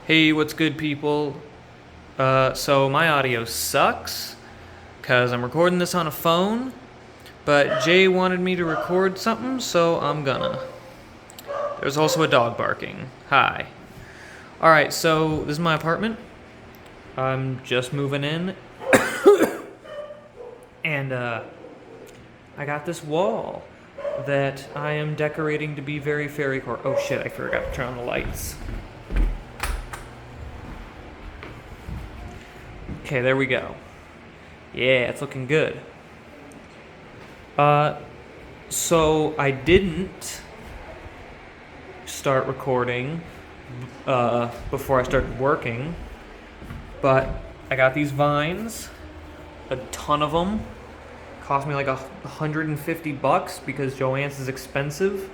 Hey, what's good, people? So my audio sucks because I'm recording this on a phone, but Jay wanted me to record something, so I'm gonna. There's also a dog barking. Hi. Alright, so this is my apartment. I'm just moving in, and I got this wall that I am decorating to be very fairy core. Oh shit, I forgot to turn on the lights. Okay, there we go. Yeah, it's looking good. So I didn't start recording before I started working, but I got these vines, a ton of them. Cost me like $150 because Joann's is expensive.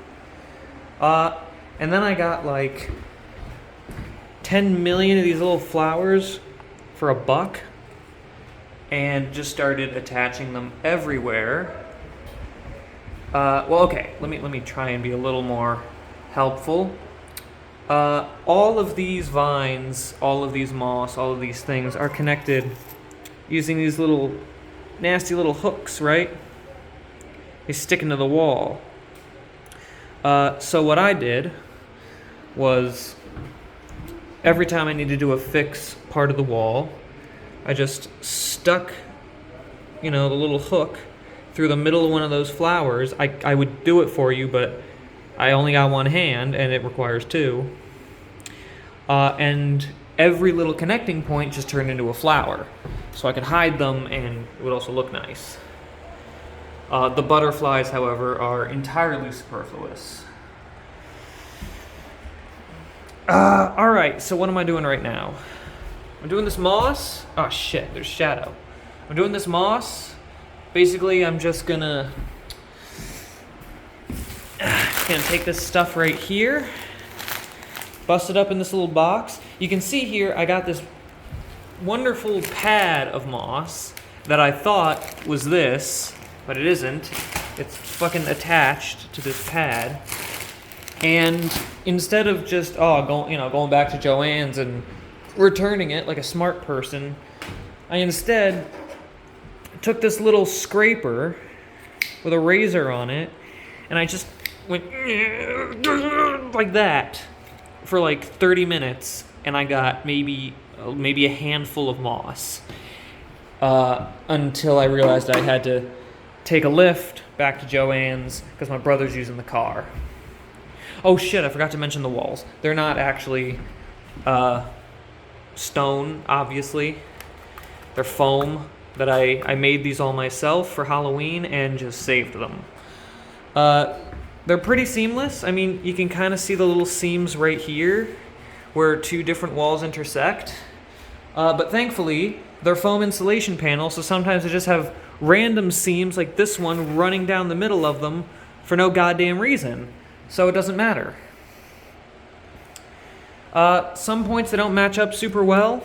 And then I got like 10 million of these little flowers for $1 and just started attaching them everywhere. Okay, let me try and be a little more helpful. All of these vines, all of these moss, all of these things are connected using these little nasty little hooks, right? They stick into the wall. So what I did was every time I needed to affix part of the wall, I just stuck, the little hook through the middle of one of those flowers. I would do it for you, but I only got one hand, and it requires two. And every little connecting point just turned into a flower, so I could hide them, and it would also look nice. The butterflies, however, are entirely superfluous. Alright, so what am I doing right now? I'm doing this moss. Oh shit, there's shadow. I'm doing this moss. Basically, I'm just gonna take this stuff right here, bust it up in this little box. You can see here, I got this wonderful pad of moss that I thought was this, but it isn't. It's fucking attached to this pad. And instead of just going back to Joann's and returning it like a smart person, I instead took this little scraper with a razor on it, and I just went like that for like 30 minutes, and I got maybe a handful of moss until I realized I had to take a lift back to Joann's because my brother's using the car. Oh shit, I forgot to mention the walls. They're not actually stone, obviously. They're foam that I made these all myself for Halloween and just saved them. They're pretty seamless. I mean, you can kind of see the little seams right here where two different walls intersect. But thankfully, they're foam insulation panels, so sometimes they just have random seams like this one running down the middle of them for no goddamn reason. So it doesn't matter. Some points they don't match up super well,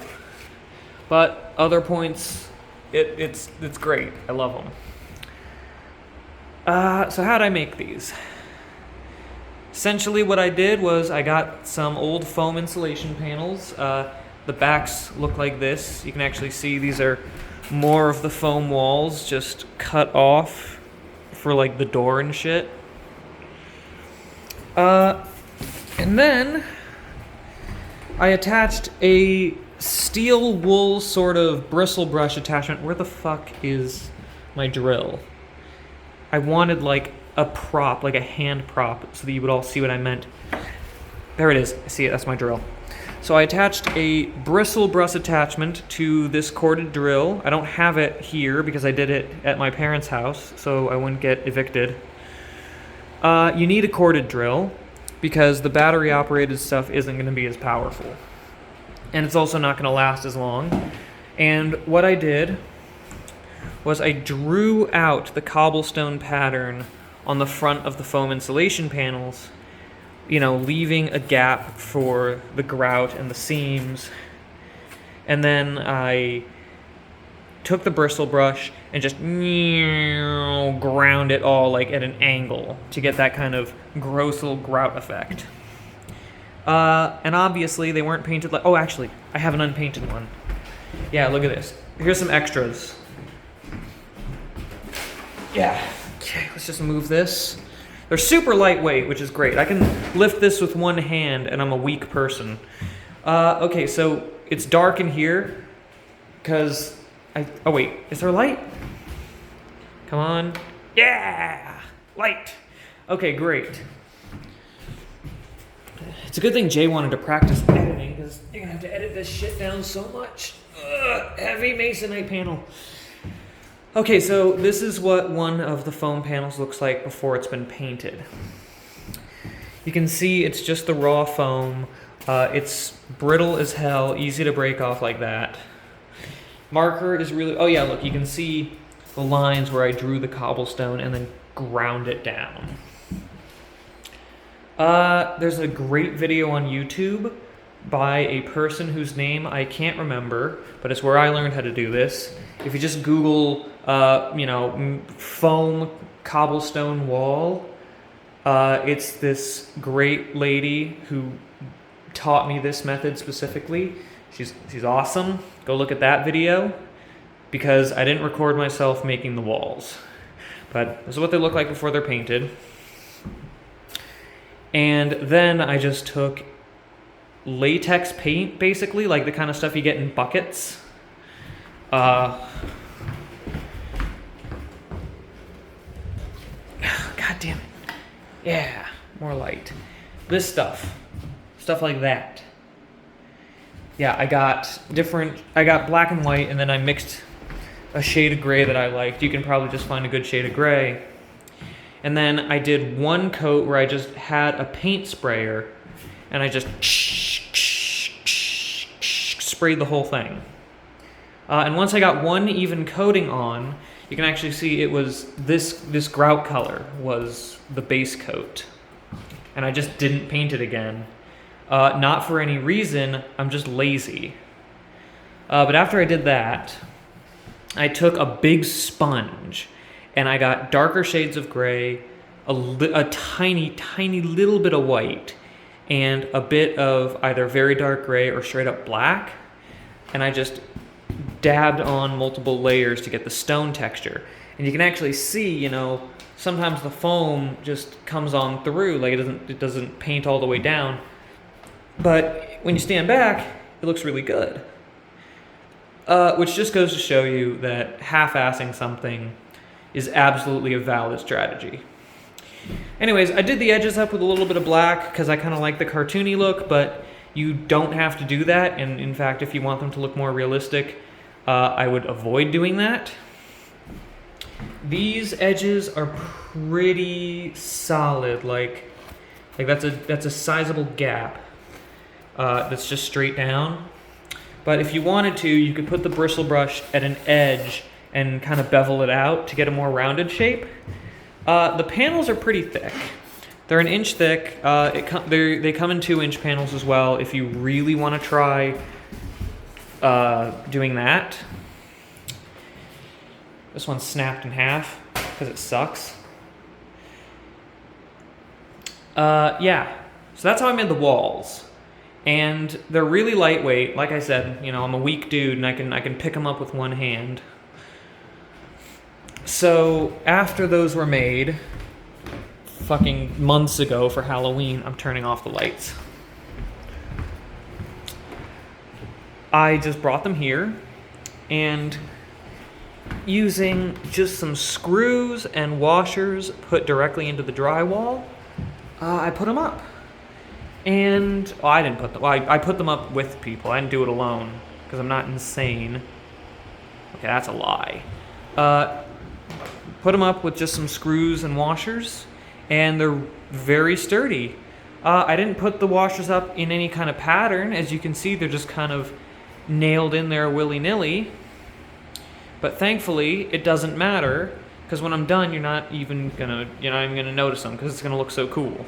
but other points it's great. I love them. So how'd I make these? Essentially what I did was I got some old foam insulation panels. The backs look like this. You can actually see these are more of the foam walls just cut off for like the door and shit. And then I attached a steel wool sort of bristle brush attachment. Where the fuck is my drill? I wanted like a prop, like a hand prop, so that you would all see what I meant. There it is. I see it. That's my drill. So I attached a bristle brush attachment to this corded drill. I don't have it here because I did it at my parents' house, so I wouldn't get evicted. You need a corded drill because the battery-operated stuff isn't going to be as powerful. And it's also not going to last as long. And what I did was I drew out the cobblestone pattern on the front of the foam insulation panels, leaving a gap for the grout and the seams. And then I took the bristle brush and just ground it all like at an angle to get that kind of gross little grout effect. And obviously they weren't painted like, oh, actually, I have an unpainted one. Yeah, look at this. Here's some extras. Yeah, okay, let's just move this. They're super lightweight, which is great. I can lift this with one hand, and I'm a weak person. Okay, so it's dark in here, because oh wait, is there light? Come on. Yeah, light. Okay, great. It's a good thing Jay wanted to practice editing, because you're gonna have to edit this shit down so much. Heavy masonite panel. Okay, so this is what one of the foam panels looks like before it's been painted. You can see it's just the raw foam. It's brittle as hell, easy to break off like that. Marker is really, oh yeah, look, you can see the lines where I drew the cobblestone and then ground it down. There's a great video on YouTube by a person whose name I can't remember, but it's where I learned how to do this. If you just Google, foam cobblestone wall, it's this great lady who taught me this method specifically. She's awesome. Go look at that video, because I didn't record myself making the walls. But this is what they look like before they're painted. And then I just took latex paint, basically, like the kind of stuff you get in buckets. God damn it. Yeah, more light. This stuff like that. Yeah, I got black and white, and then I mixed a shade of gray that I liked. You can probably just find a good shade of gray. And then I did one coat where I just had a paint sprayer, and I just sprayed the whole thing. And once I got one even coating on, you can actually see it was this grout color was the base coat. And I just didn't paint it again. Not for any reason, I'm just lazy. But after I did that, I took a big sponge and I got darker shades of gray, a tiny, tiny little bit of white, and a bit of either very dark gray or straight up black. And I just dabbed on multiple layers to get the stone texture. And you can actually see, sometimes the foam just comes on through, like it doesn't paint all the way down. But when you stand back, it looks really good. Which just goes to show you that half-assing something is absolutely a valid strategy. Anyways, I did the edges up with a little bit of black because I kind of like the cartoony look, but you don't have to do that. And in fact, if you want them to look more realistic, I would avoid doing that. These edges are pretty solid. Like that's a sizable gap. That's just straight down. But if you wanted to, you could put the bristle brush at an edge and kind of bevel it out to get a more rounded shape. The panels are pretty thick. They're an inch thick. They come in 2-inch panels as well if you really want to try doing that. This one's snapped in half because it sucks. Yeah, so that's how I made the walls. And they're really lightweight. Like I said, I'm a weak dude and I can pick them up with one hand. So after those were made, fucking months ago for Halloween, I'm turning off the lights. I just brought them here and using just some screws and washers put directly into the drywall, I put them up. And I didn't put them. Well, I put them up with people. I didn't do it alone because I'm not insane. Okay, that's a lie. Put them up with just some screws and washers, and they're very sturdy. I didn't put the washers up in any kind of pattern. As you can see, they're just kind of nailed in there willy-nilly. But thankfully, it doesn't matter because when I'm done, you're not even gonna notice them because it's gonna look so cool.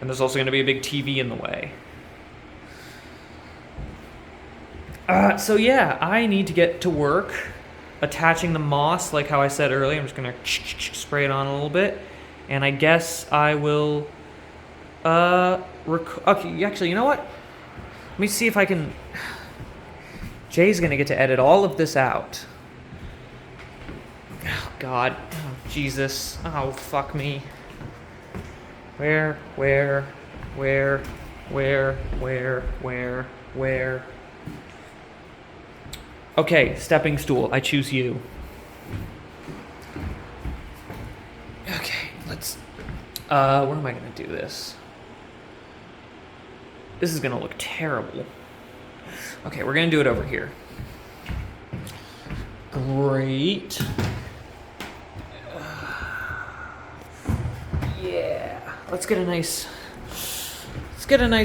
And there's also going to be a big TV in the way. So yeah, I need to get to work attaching the moss like how I said earlier. I'm just going to spray it on a little bit. And I guess I will Okay, actually, you know what? Let me see if I can... Jay's gonna get to edit all of this out. Oh, God. Oh, Jesus. Oh, fuck me. Where? Okay, stepping stool. I choose you. Okay, let's... where am I gonna do this? This is gonna look terrible. Okay, we're gonna do it over here. Great. Yeah. Let's get a nice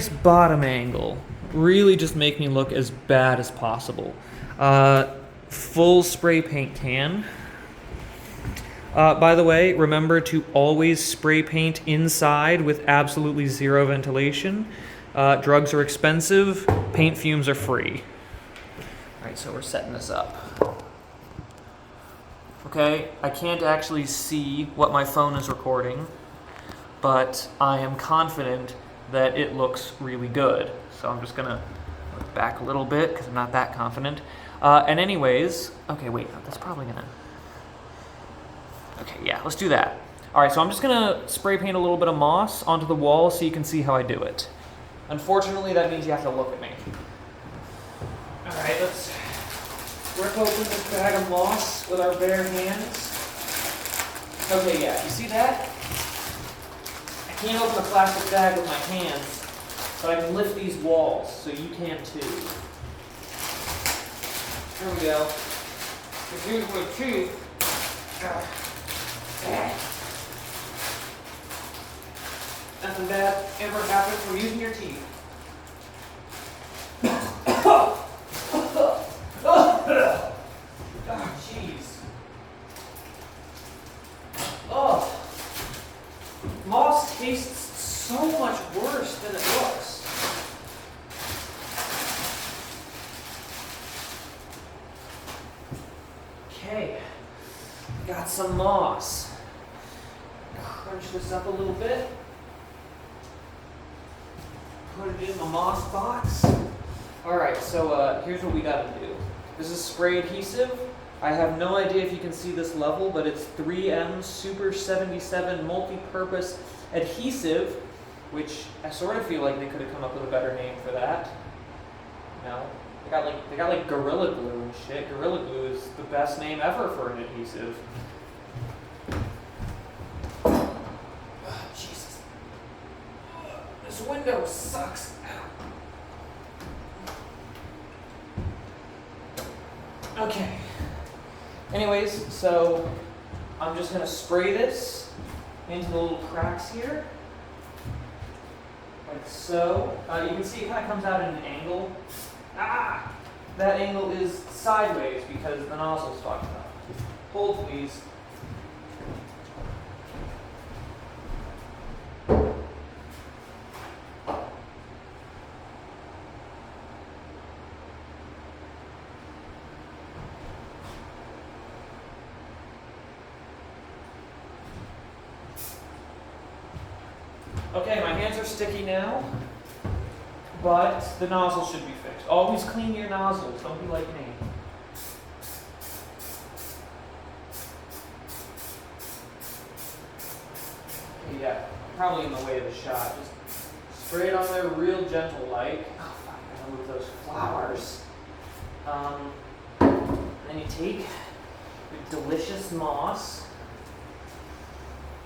bottom angle. Really just make me look as bad as possible. Full spray paint can. By the way, remember to always spray paint inside with absolutely zero ventilation. Drugs are expensive, paint fumes are free. Alright, so we're setting this up. Okay, I can't actually see what my phone is recording, but I am confident that it looks really good. So I'm just gonna look back a little bit because I'm not that confident. And anyways, okay, wait, that's probably gonna... Okay, yeah, let's do that. Alright, so I'm just gonna spray paint a little bit of moss onto the wall so you can see how I do it. Unfortunately, that means you have to look at me. Alright, let's rip open this bag of moss with our bare hands. Okay, yeah, you see that? I can't open a plastic bag with my hands, but I can lift these walls, so you can too. Here we go. Here's my teeth. Nothing bad ever happens from using your teeth. Oh, jeez. Oh, moss tastes so much worse than it looks. Okay, got some moss. Crunch this up a little bit. Put it in the moss box. Alright, so here's what we gotta do. This is spray adhesive. I have no idea if you can see this level, but it's 3M Super 77 multi-purpose adhesive, which I sort of feel like they could have come up with a better name for that. You know, they got like Gorilla Glue and shit. Gorilla Glue is the best name ever for an adhesive. Jesus. This window sucks. Okay. Anyways, so I'm just going to spray this into the little cracks here. Like so. You can see it kind of comes out at an angle. Ah! That angle is sideways because the nozzle's fucked up. Hold, please. Okay, my hands are sticky now, but the nozzle should be fixed. Always clean your nozzles, don't be like me. Okay, yeah, I'm probably in the way of the shot. Just spray it on there real gentle like. Oh fuck, I gotta move those flowers. And then you take your delicious moss,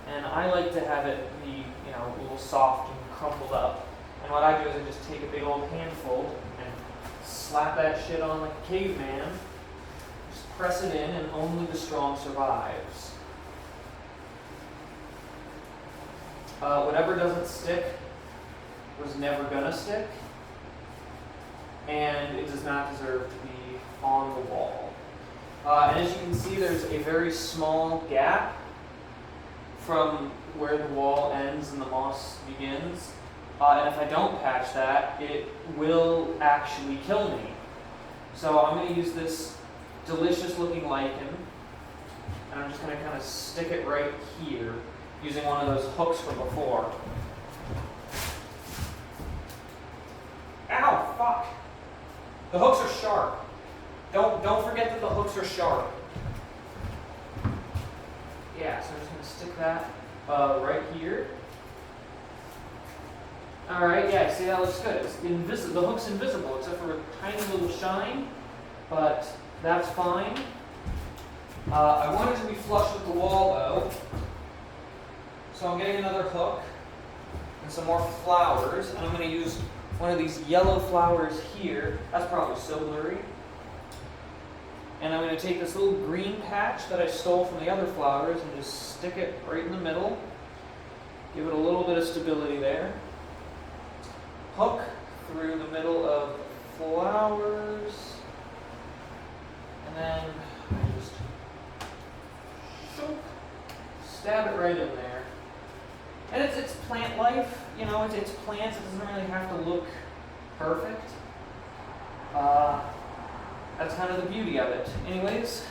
and I like to have it be, you know, a little soft and crumpled up. And what I do is I just take a big old handful and slap that shit on like a caveman. Just press it in, and only the strong survives. Whatever doesn't stick was never gonna stick, and it does not deserve to be on the wall. And as you can see, there's a very small gap from where the wall ends and the moss begins. And if I don't patch that, it will actually kill me. So I'm going to use this delicious looking lichen, and I'm just going to kind of stick it right here using one of those hooks from before. The hooks are sharp. Don't forget that the hooks are sharp. Yeah, so I'm just going to stick that right here. All right, yeah, see, that looks good. It's invisible. The hook's invisible except for a tiny little shine, but that's fine. I want it to be flush with the wall, though. So I'm getting another hook and some more flowers, and I'm going to use one of these yellow flowers here. That's probably so blurry. And I'm going to take this little green patch that I stole from the other flowers and just stick it right in the middle. Give it a little bit of stability there. Hook through the middle of the flowers. And then I just stab it right in there. And it's plant life, you know, it's plants, it doesn't really have to look perfect. That's kind of the beauty of it. Anyways,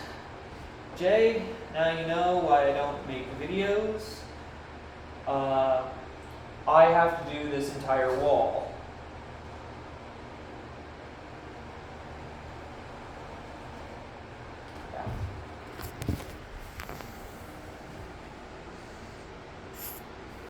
Jay, now you know why I don't make videos. I have to do this entire wall.